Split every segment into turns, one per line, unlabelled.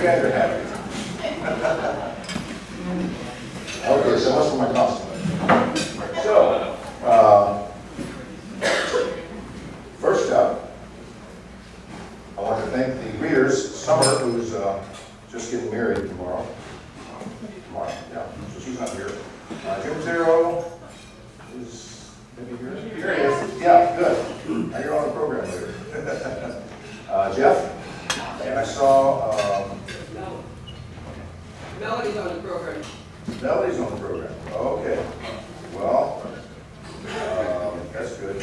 you guys are happy. Okay, so what's for my costume? So, first up, I want to thank the readers, Summer, who's just getting married tomorrow. Yeah, so she's not here. Jim Zero is maybe here. Here he is. Yeah, good. Now you're on the program later. Jeff, and I saw
Melody's on the program.
Melody's on the program. Okay. Well, that's good.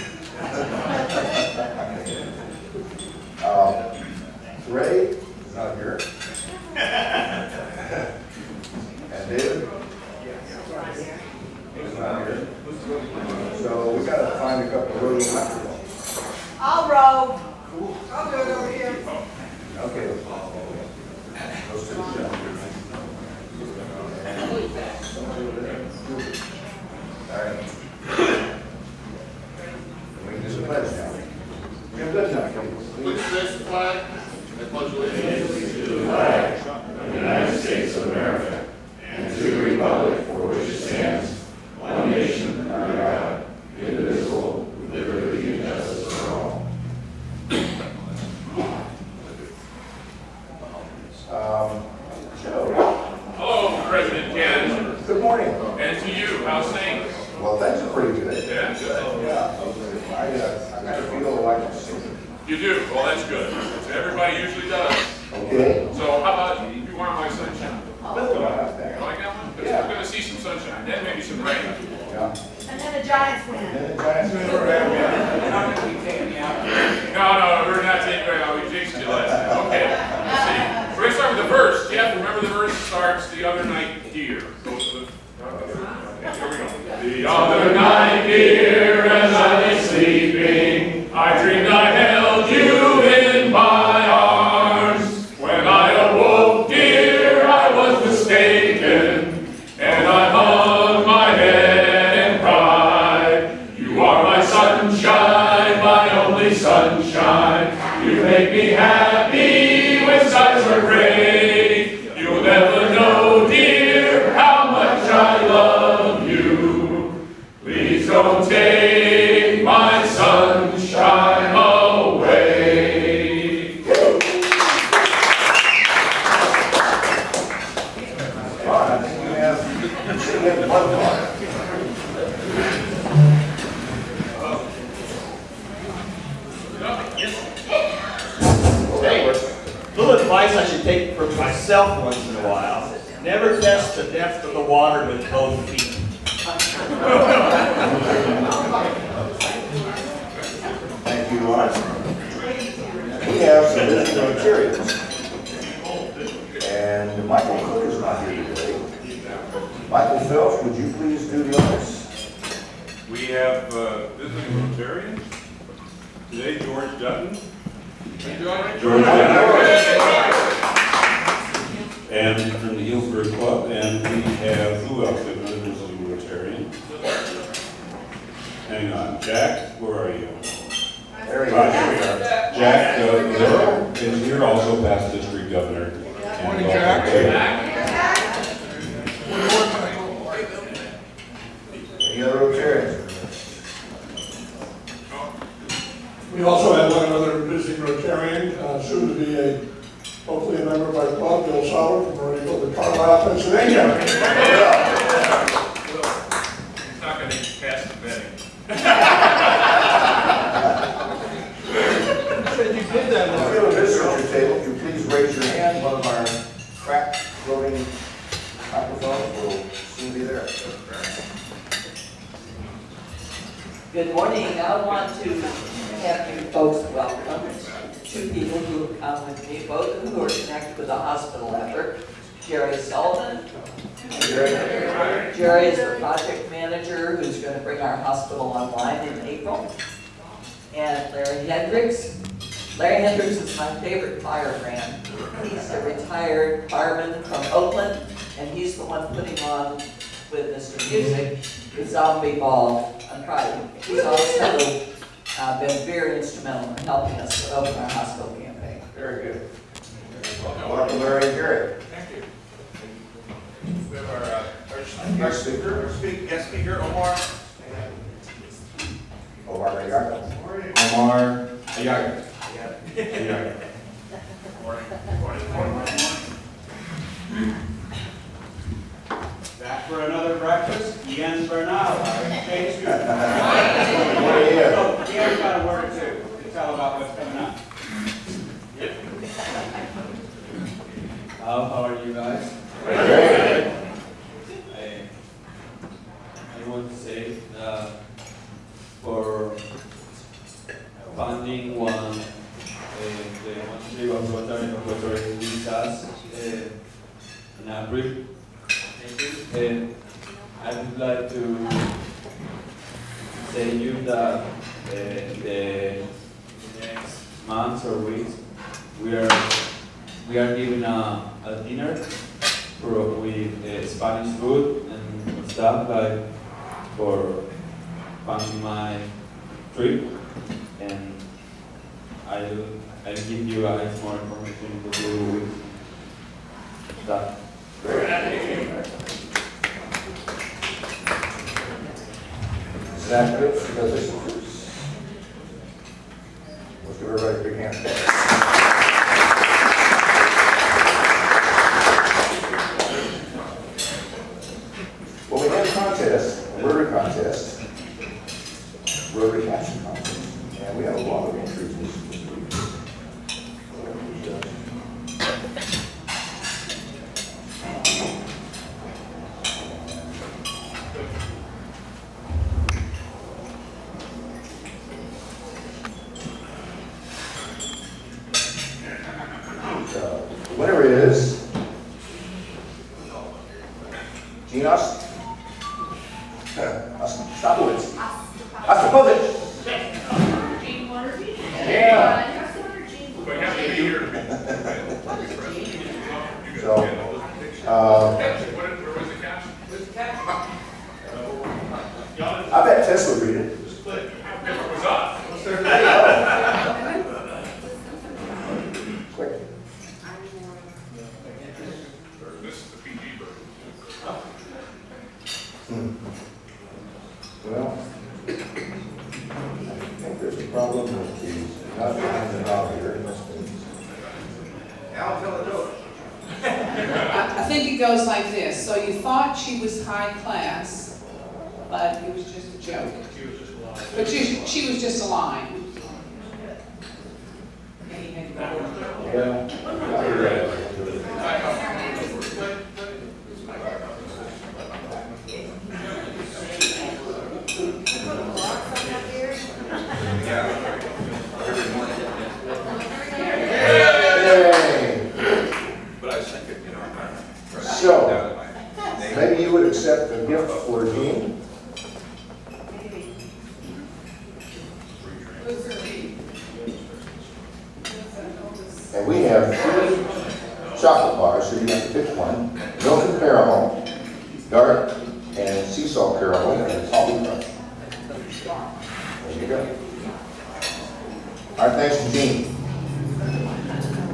Ray is not here. And David is not here. So we got to find a couple of rows microphones.
I'll row.
I'll do it over here.
Okay. Those two down here. All right. We can do some pledge now. We have good time.
Please raise the flag and pledge allegiance
to the flag of the United States of America and to the republic for which it stands, one nation under God, indivisible, with liberty and justice for all.
Joe.
Hello, President Ken.
Good morning.
And to you, how's things?
Well, things are pretty good.
Yeah, good.
Yeah. I kind of feel like I'm sick.
You do? Well, that's good. Everybody usually does.
Okay.
So how about you want my sunshine?
Oh,
You like that one? Because we're going to see some sunshine, then maybe some rain.
Yeah.
And then the Giants win.
And then the Giants win.
No, we're not taking right now. We jinxed you last time. Okay, let's see. We're going to start with the verse. Jeff, remember the verse starts the other night, dear. Go to the... Okay, here we go. The other night, dear, as I lay sleeping, I dreamed I held you in my arms. When I awoke, dear, I was mistaken, and I hung my head and cried. You are my sunshine, my only sunshine. You make me happy when skies are gray. You'll never know, dear, how much I love you. Please don't take my sunshine away.
All right, I think we have one more.
Hey, little advice I should take from myself once in a while. Never test the depth of the water with both feet.
Thank you, Lawrence. We have some visiting materials. And Michael Cook is not here today. Michael Phelps, would you please do the honors?
We have visiting Rotarians. Today, George Dutton.
George Dutton. And from the Hillsburg Club, and we have, who else is another visiting Rotarian? Hang on, Jack, where are you?
There he is.
Here we are. Jack Zero is here, also past district governor.
Morning, Jack.
Any other Rotarians?
We also have one other visiting Rotarian, soon to be hopefully a member of our club, Bill Sauer from the Carlisle, Pennsylvania.
He's not going to pass the betting.
Said you did that.
If you have a visitor at your table, if you please raise your hand. One of our crack floating microphones will soon be there.
Good morning. I want to have you folks welcome two people who have come with me, both of who are connected with the hospital effort. Jerry Sullivan. Jerry is the project manager who's going to bring our hospital online in April. And Larry Hendricks. Larry Hendricks is my favorite fireman. He's a retired fireman from Oakland, and he's the one putting on with Mr. Music the Zombie Ball on Friday. He's also been very instrumental in helping us to open our hospital campaign.
Very good. Welcome, Larry and Gary.
here. Back for another breakfast, Jens Bernal, our exchange student. So, Jens got a word or two to tell about what's coming up.
How are you guys?
Great.
I want to say for funding the Monthly of Rotary of Rotary visas in April. I would like to say you that the next months or weeks we are giving a dinner with Spanish food and stuff like for funding my trip, and I'll give you guys more information to do with that.
Is that good for those issues? Let's give everybody a big hand. Well, we had a contest, a Rotary contest, Rotary Action Contest, and we have a lot of entries this week. The winner is Ostapowicz. Yeah.
But you have to be here to be.
So,
Where was the cash?
I bet Tess would read it.
It was up.
Quick.
This is the PG version.
Well, I think there's a problem with the not behind the knob here.
Al, tell the joke.
I think it goes like this. So you thought she was high class, but it was just a joke. But she was just a line.
Yeah. So, maybe you would accept a gift for Jean? And we have 3 chocolate bars, so you have to pick one. Milk and caramel, dark and sea salt caramel, and coffee crunch. There you go. Our thanks to Jean.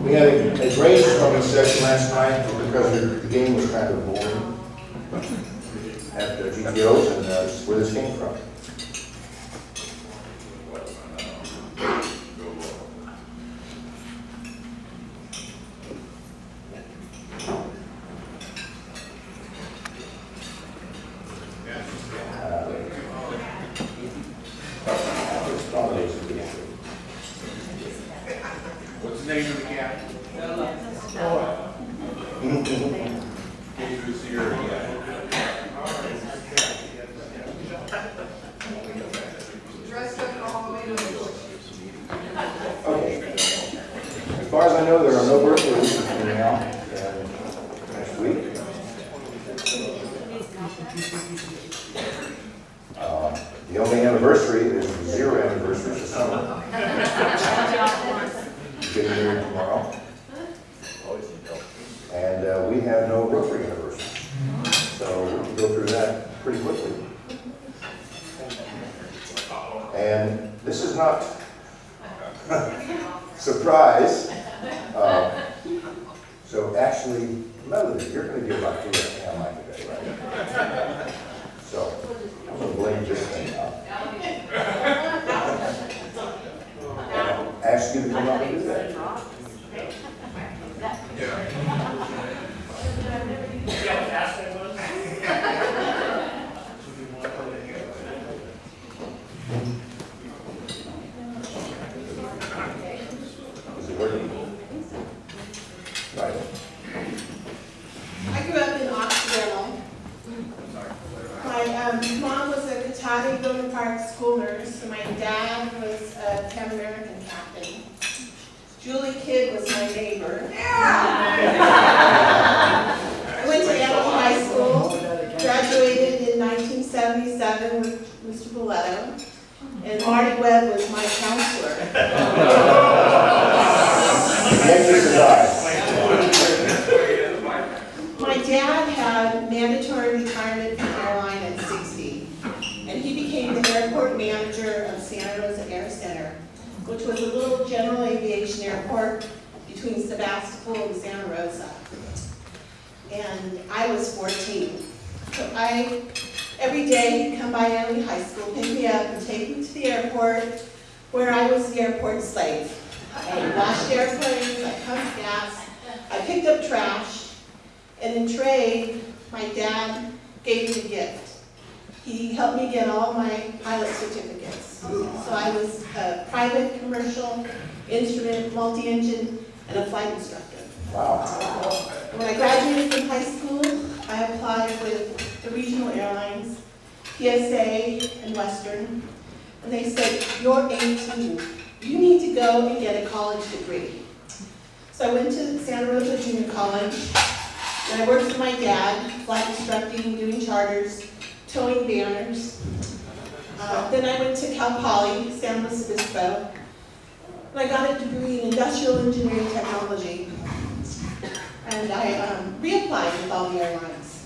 We had a brainstorming session last night because the game was kind of boring at the GTOs, and that's where this came from.
What's the name of the cat?
Dressed up all the way to the bush.
Okay. As far as I know, there are no birthdays between now and next week. The only anniversary is 0 anniversary this summer. Getting married tomorrow. And we have no Rotary anniversary. So we can go through that pretty quickly. And this is not surprise. So actually, Melody, you're going to give out food at Ham today, right? So I'm going to blame this thing out. Ask you to come up and do that.
Park school nurse. My dad was a Pan American captain. Julie Kidd was my neighbor. I went to Antelope High School, graduated in 1977 with Mr. Boletto, and Marty Webb was my counselor. My dad had mandatory retirement from the airline at 60, and he became the airport manager of Santa Rosa Air Center, which was a little general aviation airport between Sebastopol and Santa Rosa. And I was 14. So every day, he'd come by Antelope High School, pick me up, and take me to the airport, where I was the airport slave. I washed airplanes, I pumped gas, I picked up trash, and in trade, my dad gave me a gift. He helped me get all my pilot certificates. So I was a private, commercial, instrument, multi-engine, and a flight instructor.
Wow.
When I graduated from high school, I applied with the regional airlines, PSA and Western, and they said, "You're 18. You need to go and get a college degree." So I went to Santa Rosa Junior College, and I worked for my dad, flight instructing, doing charters, towing banners. Then I went to Cal Poly, San Luis Obispo, and I got a degree in industrial engineering technology. And I reapplied with all the airlines.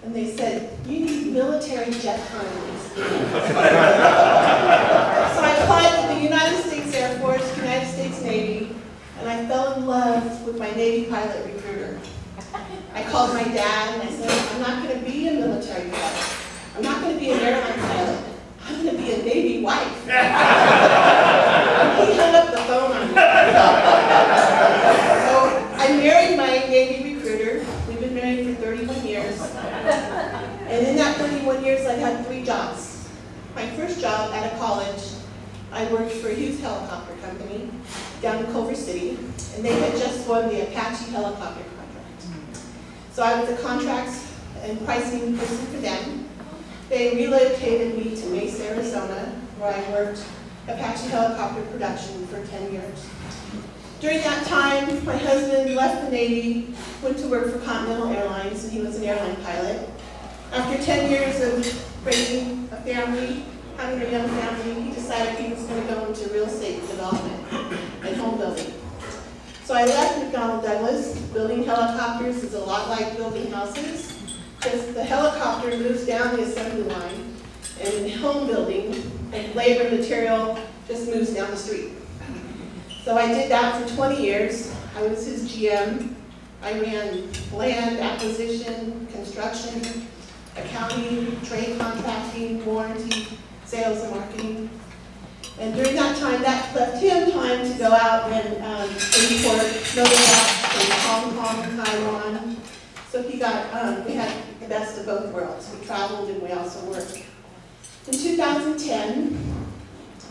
And they said, "You need military jet pilots." So I applied with the United States Air Force, United States Navy, and I fell in love with my Navy pilot recruiter. I called my dad and I said, "I'm not going to be a military pilot. I'm not going to be an airline pilot. I'm going to be a Navy wife." He hung up the phone on me. So I married my Navy recruiter. We've been married for 31 years. And in that 31 years, I've had 3 jobs. My first job at a college, I worked for a Hughes helicopter company down in Culver City, and they had just won the Apache helicopter contract. So I was a contracts and pricing person for them. They relocated me to Mesa, Arizona, where I worked Apache helicopter production for 10 years. During that time, my husband left the Navy, went to work for Continental Airlines, and he was an airline pilot. After 10 years of raising a family, having a young family, he decided he was going to go into real estate development and home building. So I left McDonnell Douglas. Building helicopters is a lot like building houses, because the helicopter moves down the assembly line, and in home building, and labor and material just moves down the street. So I did that for 20 years. I was his GM. I ran land acquisition, construction, accounting, trade contracting, warranty, sales and marketing. And during that time, that left him time to go out and import motorcycles from Hong Kong and Taiwan. So he got, we had the best of both worlds. We traveled and we also worked. In 2010,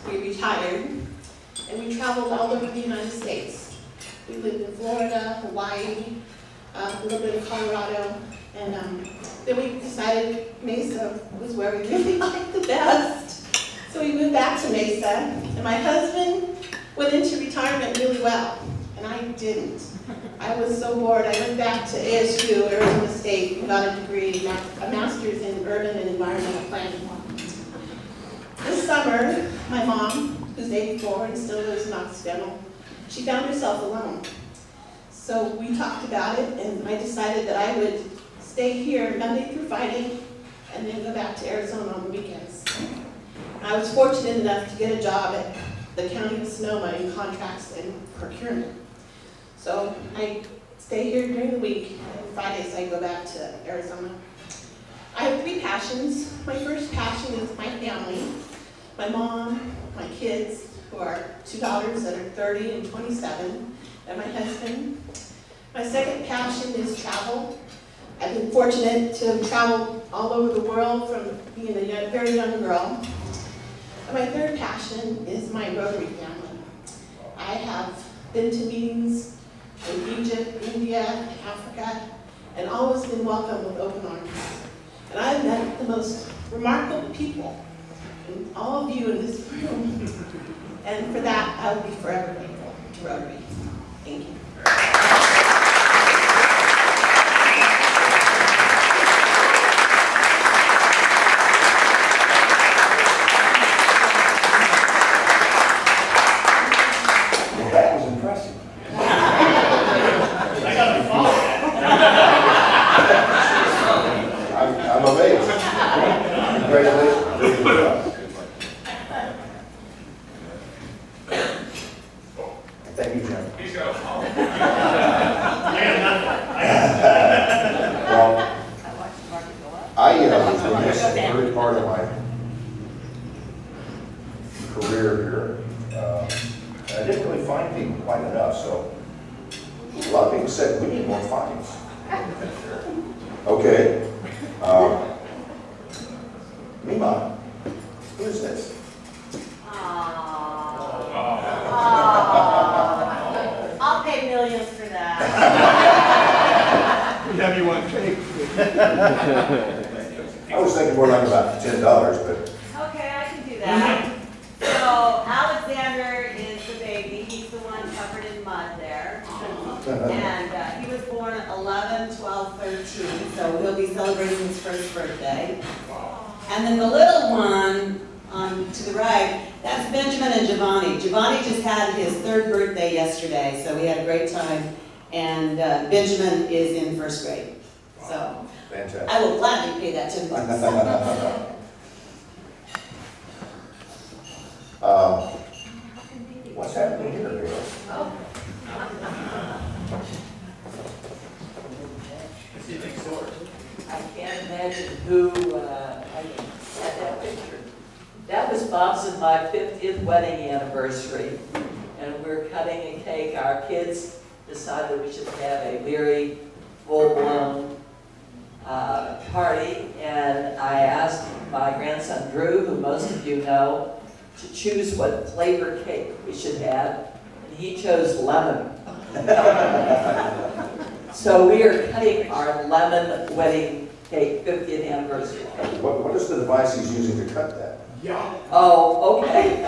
we retired and we traveled all over the United States. We lived in Florida, Hawaii, a little bit of Colorado, and then we decided Mesa was where we really liked the best. So we moved back to Mesa, and my husband went into retirement really well, and I didn't. I was so bored. I went back to ASU, Arizona State, and got a degree, a master's in urban and environmental planning. This summer, my mom, who's 84 and still lives in Occidental, she found herself alone. So we talked about it, and I decided that I would stay here Monday through Friday, and then go back to Arizona on the weekends. I was fortunate enough to get a job at the County of Sonoma in contracts and procurement. So I stay here during the week, and Fridays I go back to Arizona. I have 3 passions. My first passion is my family, my mom, my kids, who are 2 daughters that are 30 and 27, and my husband. My second passion is travel. I've been fortunate to have traveled all over the world from being a very young girl. And my third passion is my Rotary family. I have been to meetings in Egypt, India, Africa, and always been welcomed with open arms. And I've met the most remarkable people. and all of you in this room. And for that, I will be forever grateful to Rotary. Thank you.
Well, that was impressive.
I got to follow that.
I'm amazed. Congratulations. Very good job. Thank you, Jim.
He's got a follow.
Well, I was remiss in the early part of my career here. I didn't really find people quite enough, so a lot of people said we need more fines. Okay. Mima, who is this?
I'll pay millions for that.
We have you on tape.
I was thinking more like about $10, but
Okay, I can do that. So Alexander is the baby. He's the one covered in mud there. And he was born 11, 12, 13. So he'll be celebrating his first birthday. And then the little one to the right, that's Benjamin and Giovanni. Giovanni just had his 3rd birthday yesterday, so we had a great time. And Benjamin is in 1st grade. So
fantastic.
I will gladly pay that $10.
What's happening here, Bill?
I can't imagine who had that picture. That was Bob's and my 50th wedding anniversary, and we're cutting a cake. Our kids decided we should have a very full-blown party, and I asked my grandson Drew, who most of you know, to choose what flavor cake we should have, and he chose lemon. So we are cutting our lemon wedding cake, 50th anniversary cake.
What is the device he's using to cut that?
Oh, okay.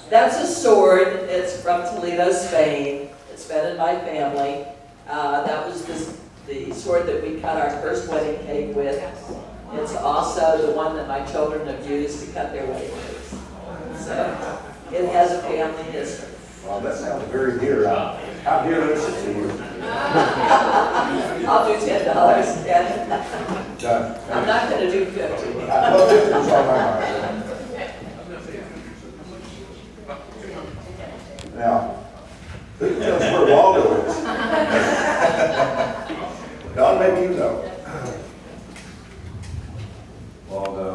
That's a sword. It's from Toledo, Spain. It's been in my family. That was the sword that we cut our first wedding cake with. It's also the one that my children have used to cut their wedding cakes. So it has a family history.
Well, that sounds very dear. How dear is it to you?
I'll do $10. Yeah.
Done.
I'm not going to do 50.
Well, 50 was on my mind. Now, who knows where Waldo is? Don, maybe you know.
Waldo,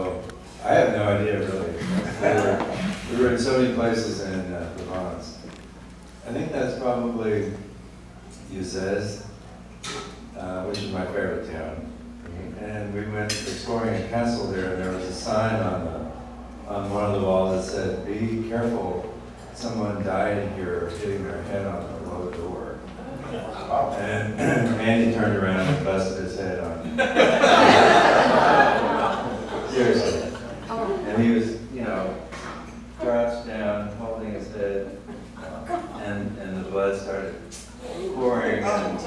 I have no idea really. We were in so many places in Provence. I think that's probably Uzès, which is my favorite town. And we went exploring a castle there, and there was a sign on one of the walls that said, "Be careful, someone died here hitting their head on the low door." And Andy turned around and busted his head on. Seriously. And he was, you know, crouched down, holding his head, and the blood started pouring, and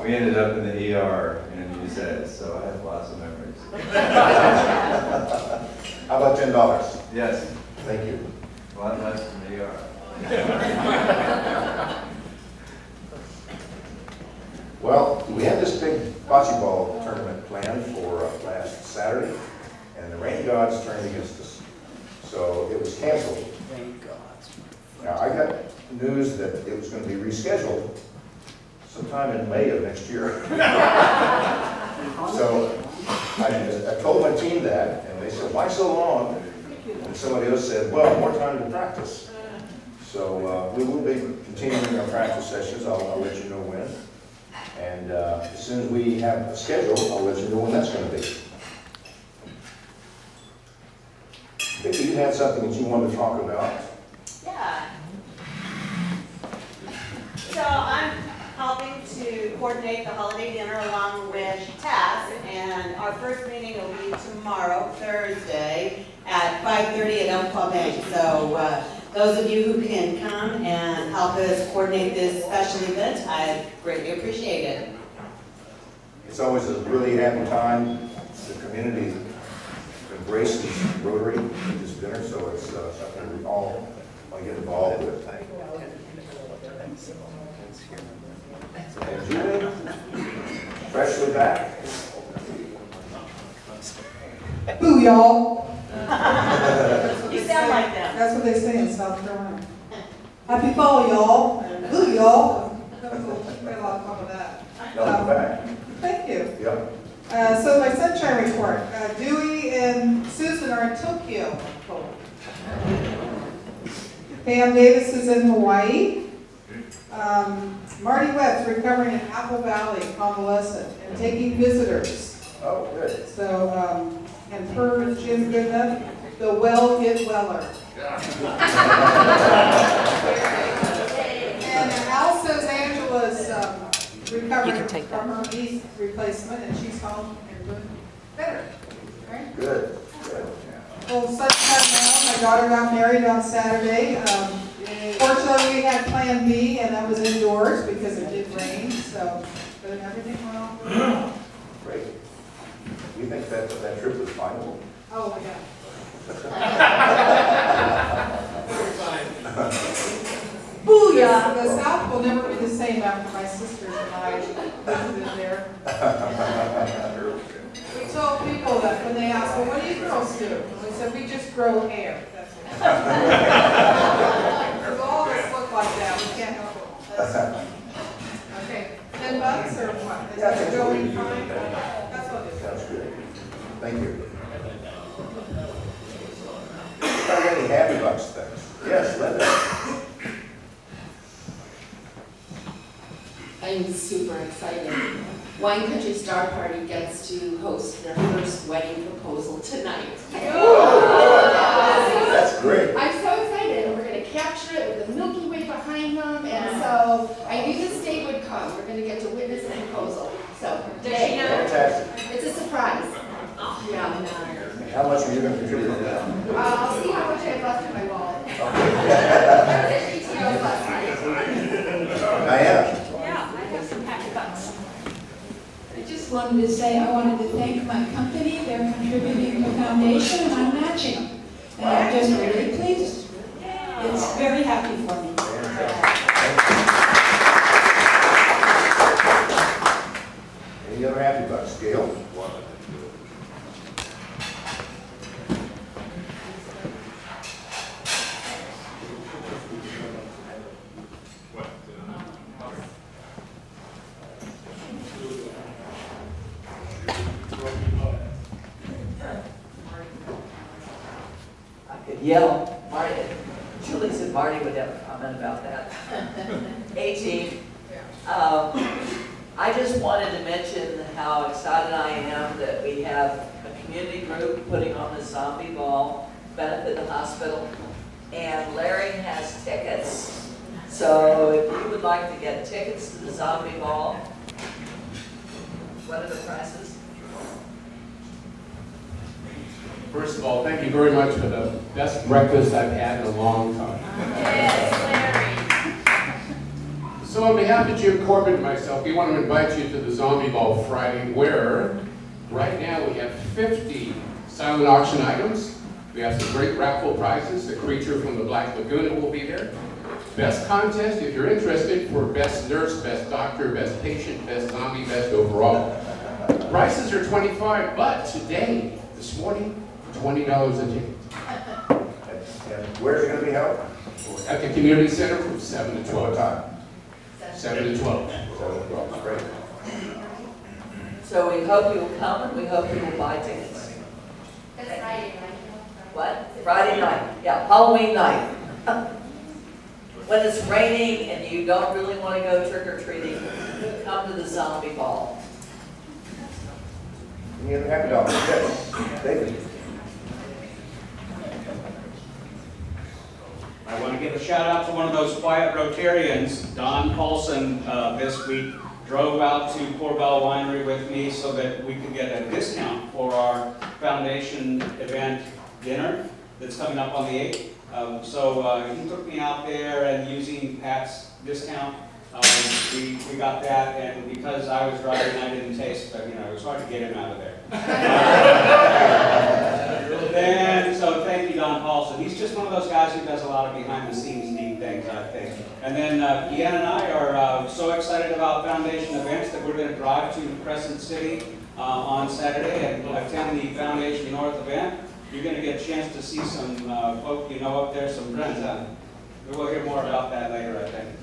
we ended up in the ER in Uzès, so I have lots of memories.
How about $10?
Yes.
Thank you.
A lot less than the ER.
Well, we had this big bocce ball tournament planned for last Saturday, and the rain gods turned against us. So it was canceled. Now, I got news that it was going to be rescheduled sometime in May of next year. So I told my team that, and they said, "Why so long?" And somebody else said, "Well, more time to practice." So we will be continuing our practice sessions. I'll let you know when. And as soon as we have a schedule, I'll let you know when that's going to be. Vicki, you had something that you wanted to talk about.
Yeah. So I'm helping to coordinate the holiday dinner along with Tess, and our first meeting will be tomorrow, Thursday, at at 5:30 at Umpqua Bank. So those of you who can come and help us coordinate this special event, I greatly appreciate it.
It's always a really happy time. The community embraces Rotary with this dinner, so it's something we all want to get involved with. And Julie, freshly back.
Boo, y'all.
You sound like them.
That's what they say in South Carolina. Happy fall, y'all. Boo, y'all. That was a lot of fun with that.
Welcome back.
Thank you.
Yep.
So my sunshine report. Dewey and Susan are in Tokyo. Pam Davis is in Hawaii. Marty Webb's recovering in Apple Valley, convalescent, and taking visitors.
Oh, good.
So, and per Jim Goodman, the well get weller. And Al says Angela's recovering from her knee replacement, and she's home and doing better. Right?
Good. Good.
Well, such time now, my daughter got married on Saturday. Fortunately, we had Plan B, and that was indoors because it did rain. So, but everything went off really well.
Great. We think that trip was final.
Oh my God. Booyah! The South will never be the same after my sisters and I visited there. We told people that when they asked, well, what do you girls do? And we said, we just grow hair. That's what. Because all of us look like that. We can't help it. Okay. $10 or what? Is that going fine? That's what it is.
Sounds good. Thank you. Are there any happy bucks things? Yes, Linda.
I'm super excited. Wine Country Star Party gets to host their first wedding proposal tonight.
That's great.
I'm so excited, and we're going to capture it with the Milky Way behind them, and so I knew this day would come. We're going to get to witness the proposal. So,
Fantastic.
it's a surprise. Yeah.
How much are you going to contribute to that?
I'll see how much I left in my wallet.
Diana.
I just wanted to say I wanted to thank my company. They're contributing to the foundation, and I'm matching. And I'm just really pleased. It's very happy for me.
Any other happy bucks? Gail?
Yell, Marty. Julie said Marty would have a comment about that. 18. I just wanted to mention how excited I am that we have a community group putting on the zombie ball, benefit the hospital, and Larry has tickets. So if you would like to get tickets to the zombie ball, what are the prices?
First of all, thank you very much for the best breakfast I've had in a long time.
Yes, Larry.
So on behalf of Jim Corbett and myself, we want to invite you to the Zombie Ball Friday, where right now we have 50 silent auction items. We have some great raffle prizes. The creature from the Black Lagoon will be there. Best contest, if you're interested, for best nurse, best doctor, best patient, best zombie, best overall. Prices are $25, but today, this morning, $20 a ticket.
And where's it going to be held?
At the community center from 7 to 12.
What time?
7 to 12.
7 to 12. Great.
So we hope you will come and we hope you will buy tickets.
That's Friday night.
What? Friday night. Yeah, Halloween night. When it's raining and you don't really want to go trick-or-treating, come to the zombie ball.
Any other happy dogs? Yes. David.
I want to give a shout out to one of those quiet Rotarians, Don Paulson, this week drove out to Corbell Winery with me so that we could get a discount for our foundation event dinner that's coming up on the 8th. So he took me out there, and using Pat's discount, we got that, and because I was driving, I didn't taste, but you know, it was hard to get him out of there. So thank you, Don Paulson. He's just one of those guys who does a lot of behind-the-scenes neat things, I think. And then Ian and I are so excited about foundation events that we're going to drive to Crescent City on Saturday and attend the Foundation North event. You're going to get a chance to see some folk you know up there, some friends. We'll hear more about that later, I think.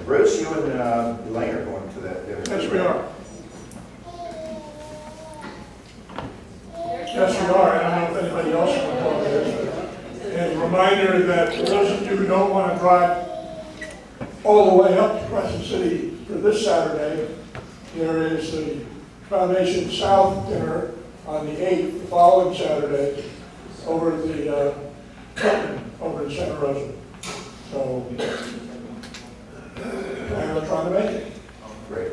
Bruce, you and Elaine are going to that dinner.
Yes, we are. Yes, we are. I don't know if anybody else will go to this. And a reminder that for those of you who don't want to drive all the way up to Crescent City for this Saturday, there is the Foundation South dinner on the 8th, the following Saturday, over at the over in Santa Rosa. So, I'm trying to make it.
Great.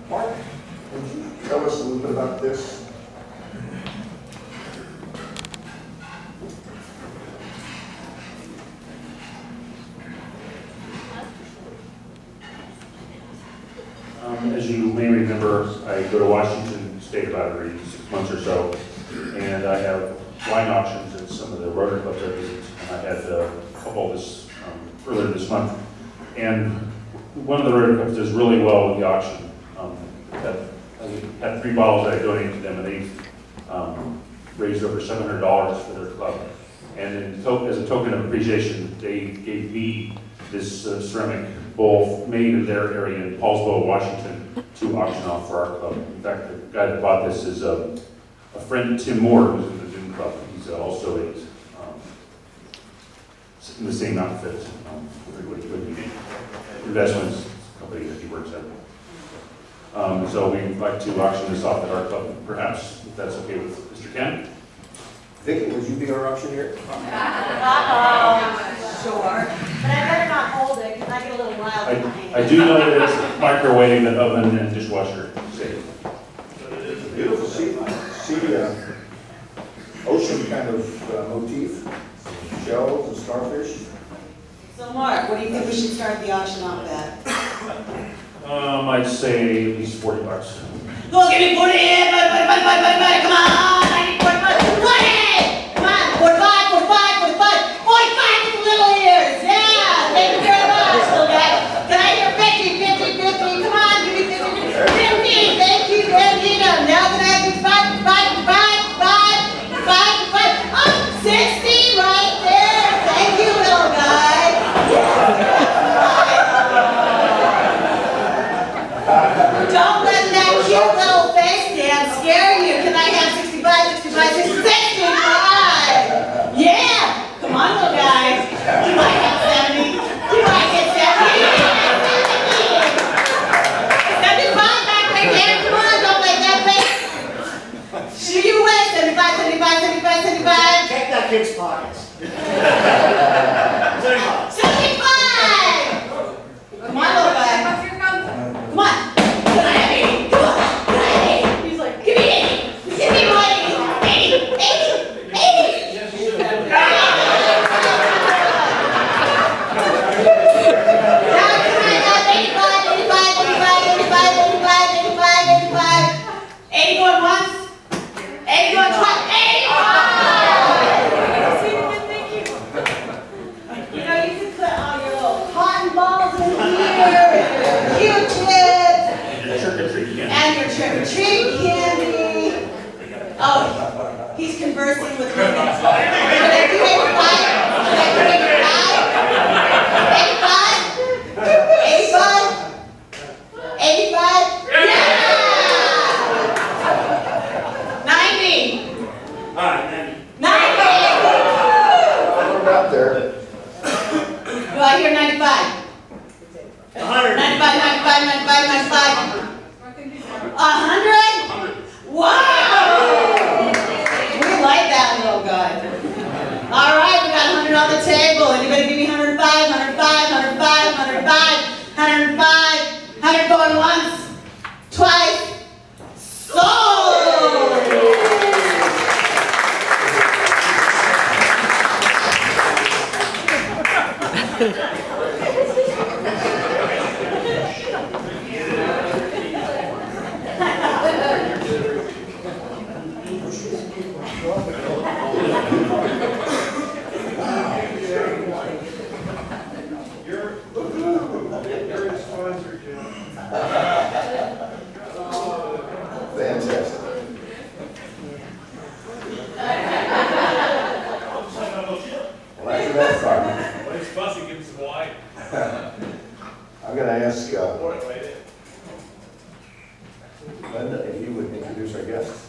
Mark, would you tell us a little bit about this?
As you may remember, I go to Washington State about every 6 months or so, and I have wine auctions at some of the Rotary clubs I visit. And I had a couple this earlier this month, and one of the Rotary clubs does really well with the auction. I had 3 bottles that I donated to them, and they raised over $700 for their club. And as a token of appreciation, they gave me this ceramic bowl made in their area in Paulsville, Washington, to auction off for our club. In fact, the guy that bought this is a friend, Tim Moore, who's in the Doom Club. He's also in the same outfit with the investments company that he works at. So we'd like to auction this off at our club, perhaps, if that's okay with Mr. Ken.
Vicky, would you be our auctioneer?
Sure. But I better not hold it, because I get a little wild behind.
I do know that it's microwave and oven and dishwasher safe.
It's a beautiful sea ocean kind of motif, shells and starfish.
So Mark, what do you think we should start the auction off at?
I'd say at least $40.
Go give me 40, come on, I need 40, 40, come on, 45, 45, 45, 45 with the little ears, yeah, thank you very much, little guy. Can I hear 50, 50, 50, come on, give me 50, 50, 50, thank you, Brandina. Now can I have 55, 55, 55, 55, oh, 60 right there, thank you, little guy. Don't let that cute little face dance scare you. Can I have 65, 65, 65? Yeah! Come on, little guys. You might have 70. You might get 70. 75 back right there. Come on, don't make that face. Shoot you away. 75, 75, 75, 75.
Check that kid's pockets.
75. Come on, little guy. Come on. Can I have 80? Come on. Can I have 80? He's like, give me 80. Give me 80. 80. 80. 80. Now can I have 85, 85, 85, 85, 85, 85, 85? 80 going once? 80 going twice? 85! You know, you can put all your little cotton balls in here, and your Q-tips, and your trick-or-treat candy. Oh, he's conversing with women. Should I do 85? Should I do 85? 85? 85? 85? Yeah! 90.
All right, 90.
90!
We're up there.
Do I hear 95?
100.
95, 95, 95, 95. 100? Wow! We like that little guy. All right, we got 100 on the table. Anybody give me 105, 105, 105, 105, 105, 100 going once, twice,
Fantastic. Well, after that fun,
When he's fussy, give him some wine.
I'm going to ask Linda if you would introduce our guests.